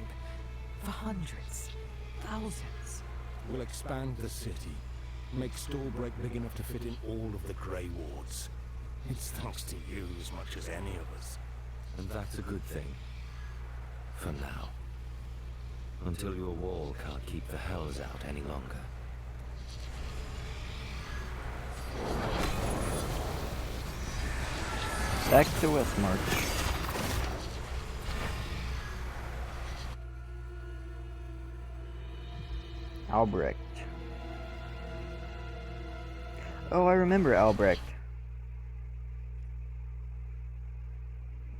For hundreds. Thousands. We'll expand the city. Make Stormbreak big enough to fit in all of the Grey Wards. It's thanks to you as much as any of us. And that's a good thing. For now. Until your wall can't keep the hells out any longer. Back to Westmarch. Albrecht. Oh, I remember Albrecht.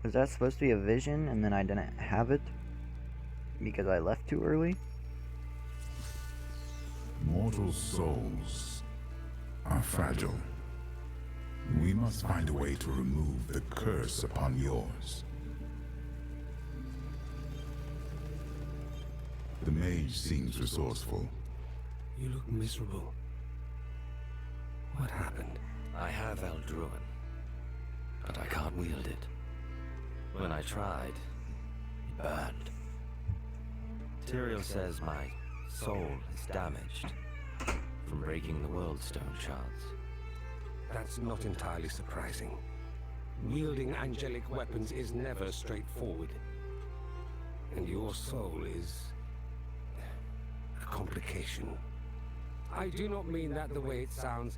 Was that supposed to be a vision and then I didn't have it? Because I left too early? Mortal souls are fragile. We must find a way to remove the curse upon yours. The mage seems resourceful. You look miserable. What happened? I have EL'DRUiN. but I can't wield it. When I tried, it burned. Tyrael says my soul is damaged from breaking the World Stone shards. That's not entirely surprising. Wielding angelic weapons is never straightforward. And your soul is a complication. I do not mean that the way it sounds.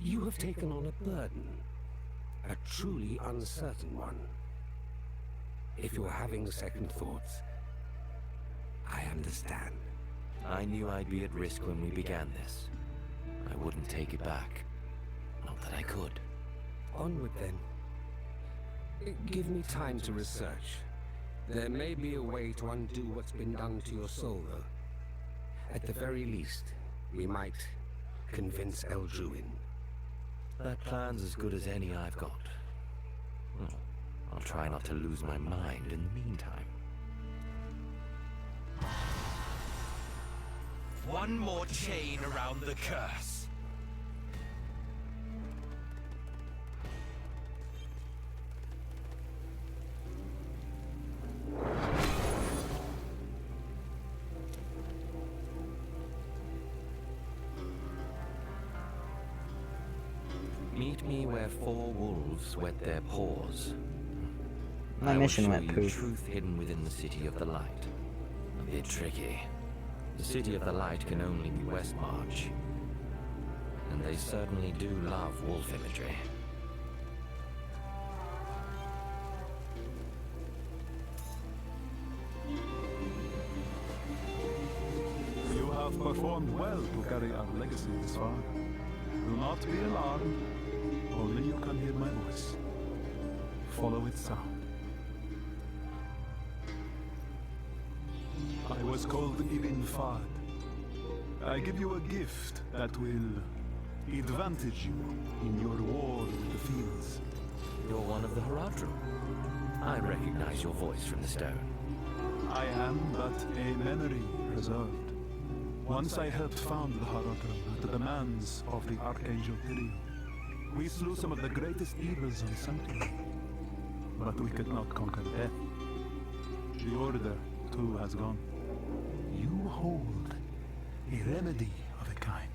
You have taken on a burden. A truly uncertain one. If you're having second thoughts, I understand. I knew I'd be at risk when we began this. I wouldn't take it back. Not that I could. Onward then. Give me time to research. There may be a way to undo what's been done to your soul, though. At the very least, we might convince EL'DRUiN. That plan's as good as any I've got. Well, I'll try not to lose my mind in the meantime. One more chain around the curse. Meet me where 4 wolves wet their paws. My mission went I will show you poof. truth hidden within the City of the Light. A bit tricky. The City of the Light can only be Westmarch. And they certainly do love wolf imagery. You have performed well to carry our legacy this far. Do not be alarmed. Only you can hear my voice. Follow its sound. I was called Ibn Fahd. I give you a gift that will advantage you in your war with the fields. You're one of the ROADBLOCK. I recognize your voice from the stone. I am but a memory preserved. Once I helped found the ROADBLOCK at the demands of the Archangel Tyrael. We slew some of the greatest evils on Sanctuary, but we could not conquer death. The Order, too, has gone. You hold a remedy of a kind.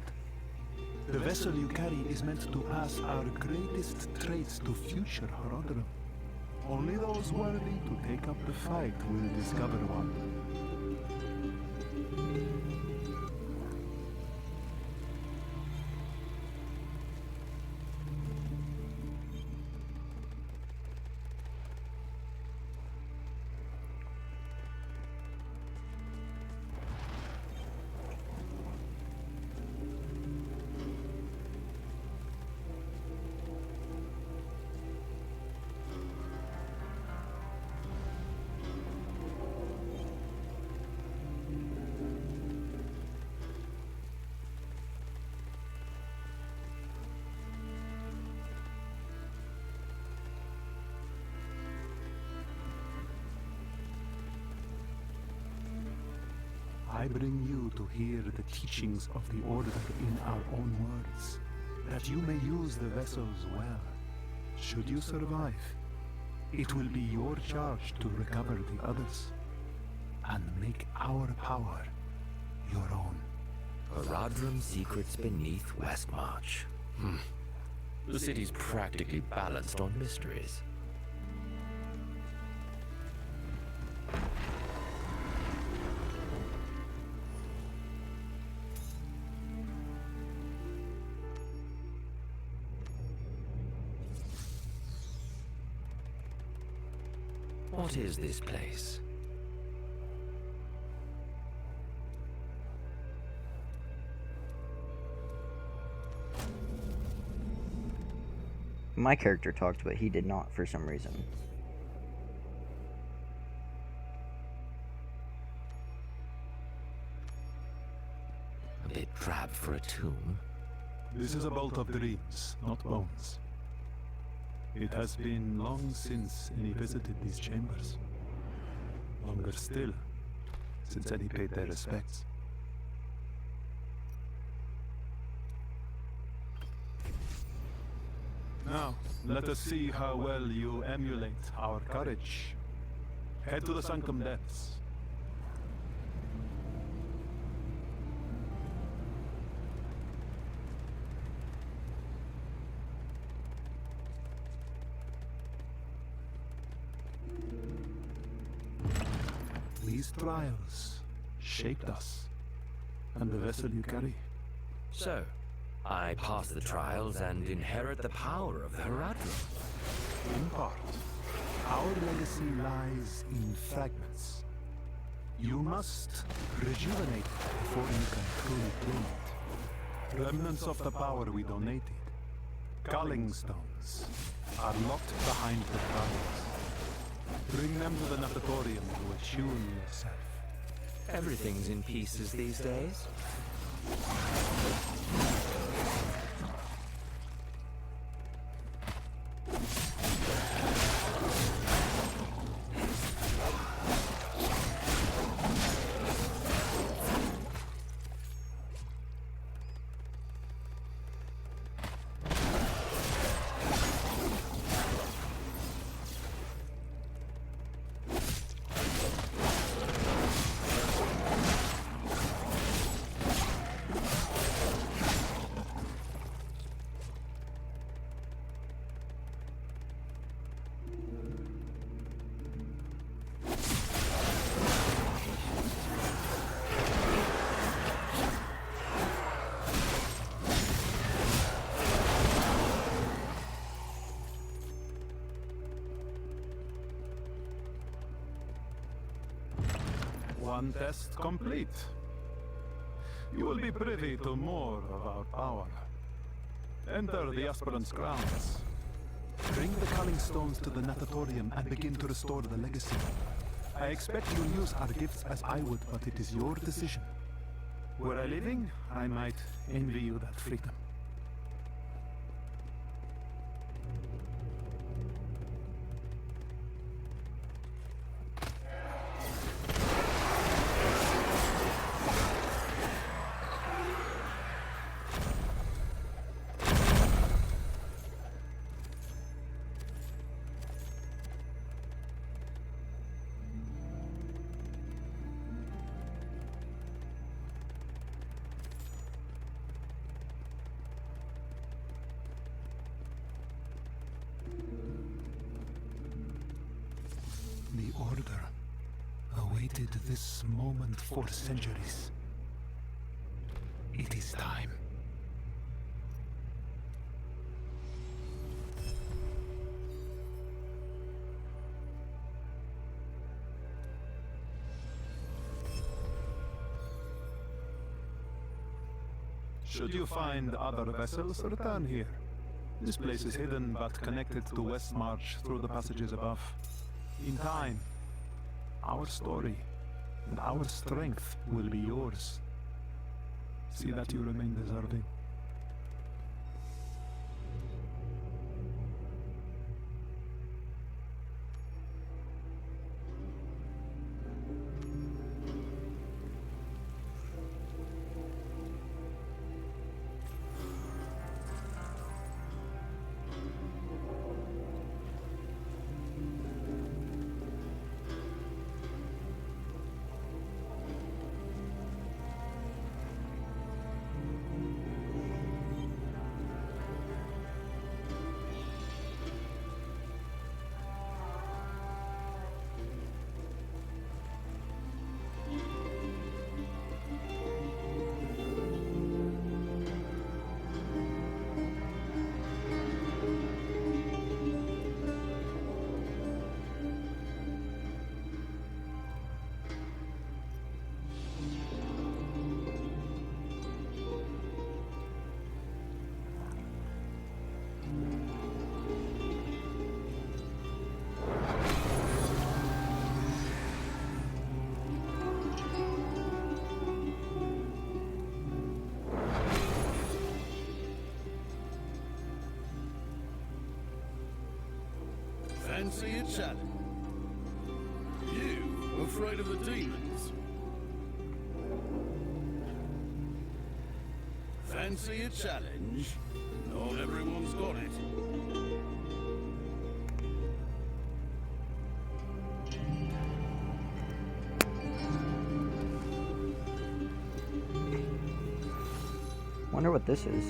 The vessel you carry is meant to pass our greatest traits to future ROADBLOCK. Only those worthy to take up the fight will discover one. I bring you to hear the teachings of the Order in our own words, that you may use the vessels well. Should you survive, it will be your charge to recover the others, and make our power your own. ROADBLOCK secrets beneath Westmarch. The city's practically balanced on mysteries. What is this place? My character talked, but he did not for some reason. A bit drab for a tomb. This is a bolt of dreams, not bones. It has been long since any visited these chambers. Longer still, since any paid their respects. Now, let us see how well you emulate our courage. Head to the sunken depths. These trials shaped us, and the vessel you carry. So, I pass the trials and inherit the power of the ROADBLOCK. In part, our legacy lies in fragments. You must rejuvenate it before you can truly claim it. Remnants of the power we donated, culling stones, are locked behind the trials. Bring them to the natatorium to attune yourself. Everything's in pieces these days. One test complete. You will be privy to more of our power. Enter the aspirant's grounds. Bring the culling stones to the natatorium and begin to restore the legacy. I expect you'll use our gifts as I would, but it is your decision. Were I living, I might envy you that freedom. The Order awaited this moment for centuries. It is time. Should you find other vessels, return here. This place is hidden but connected to Westmarch through the passages above. In time, our story and our strength will be yours. See that you remain deserving. Fancy a challenge? You afraid of the demons? Fancy a challenge? Not everyone's got it. Wonder what this is.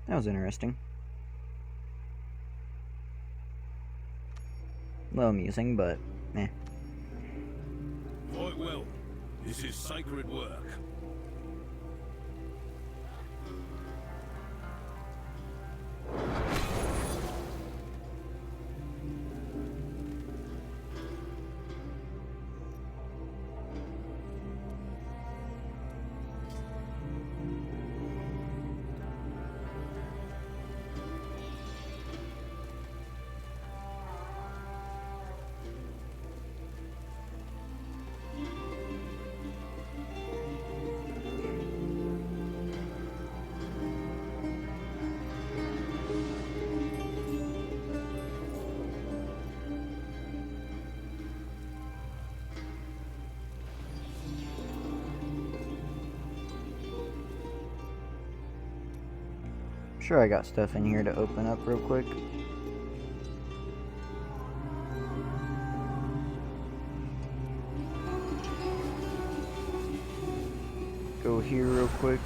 That was interesting. A little amusing, but eh. Quite well. This is sacred work. Sure, I got stuff in here to open up real quick. Go here real quick.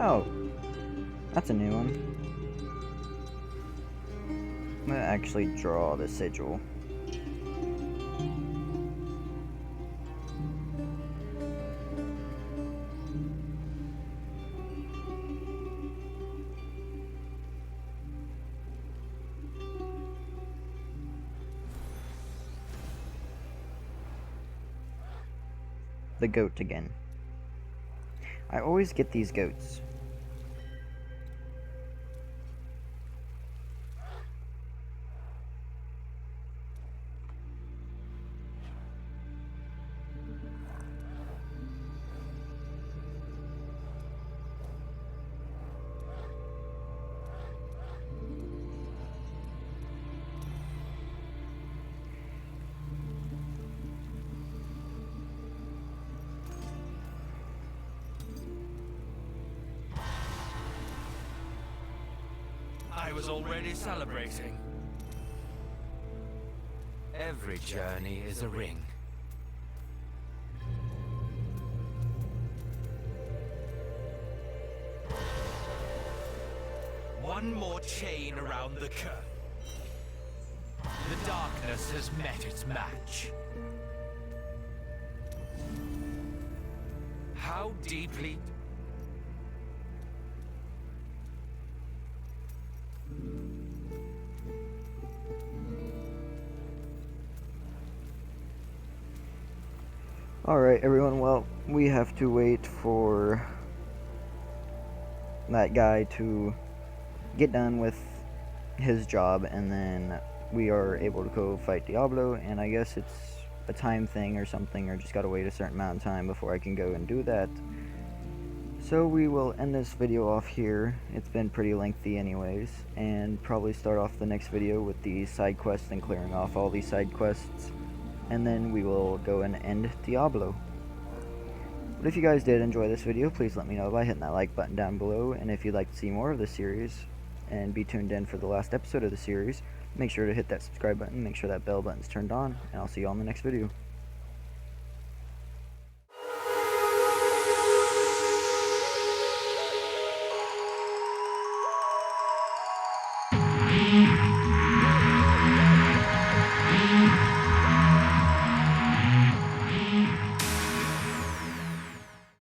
Oh, that's a new one. I'm gonna actually draw the sigil. The goat again. I always get these goats. I was already celebrating. Every journey is a ring. One more chain around the curve. The darkness has met its match. How deeply... Alright everyone, well, we have to wait for that guy to get done with his job, and then we are able to go fight Diablo, and I guess it's a time thing or something, or just gotta wait a certain amount of time before I can go and do that. So we will end this video off here. It's been pretty lengthy anyways, and probably start off the next video with the side quests and clearing off all these side quests, and then we will go and end Diablo. But if you guys did enjoy this video, please let me know by hitting that like button down below, and if you'd like to see more of the series and be tuned in for the last episode of the series, make sure to hit that subscribe button, make sure that bell button's turned on, and I'll see you all in the next video.